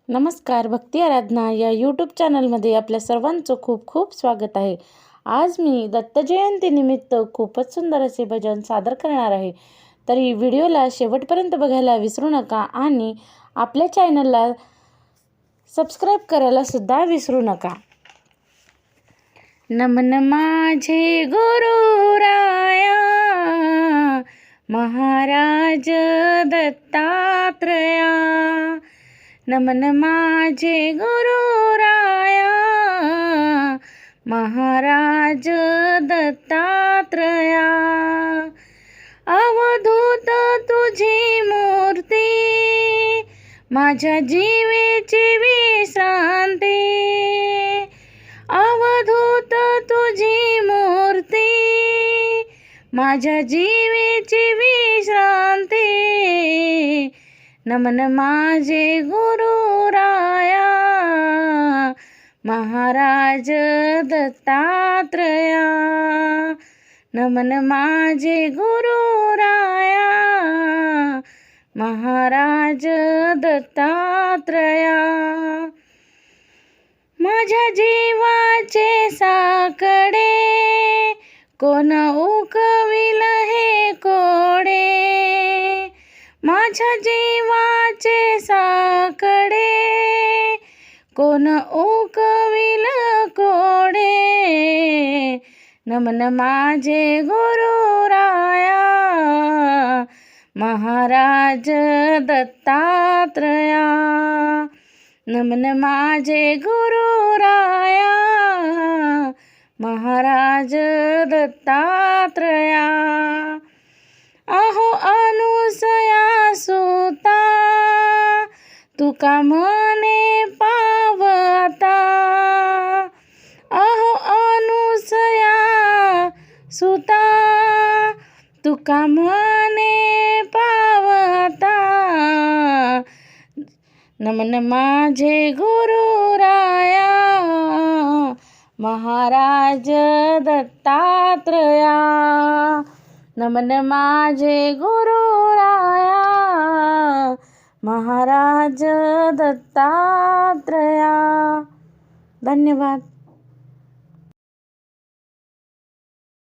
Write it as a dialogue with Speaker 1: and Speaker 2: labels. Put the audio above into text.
Speaker 1: नमस्कार, भक्ती आराधना या यूट्यूब चॅनलमध्ये आपल्या सर्वांचं खूप खूप स्वागत आहे. आज मी दत्त जयंतीनिमित्त खूपच सुंदर असे भजन सादर करणार आहे. तरी व्हिडिओला शेवटपर्यंत बघायला विसरू नका आणि आपल्या चॅनलला सबस्क्राईब करायला सुद्धा विसरू नका. नमन माझे गुरुराया महाराज दत्तात्रया, नमन माझे गुरुराया महाराज दत्तात्रया. अवधूत तुझी मूर्ती माझ्या जीवेची विश्रांती, अवधूत तुझी मूर्ती माझ्या जीवेची विश्रांती. नमन माझे गुरुराया महाराज दत्तात्रया, नमन माझे गुरुराया महाराज दत्तात्रया. माझ्या जीवाचे साकडे कोण उकविल हे कोडे, माझ्या जीवाचे साकडे कोण उकविल कोडे. नमन माझे गुरुराया महाराज दत्तात्रया, नमन माझे गुरुराया महाराज दत्तात्रया. अहो अनुसया सुता तुका म्हणे पावता, अहो अनुसया सुता तुका म्हणे पावता. नमन माझे गुरुराया महाराज दत्तात्रया, नमन माझे गुरुराया महाराज दत्तात्रया. धन्यवाद.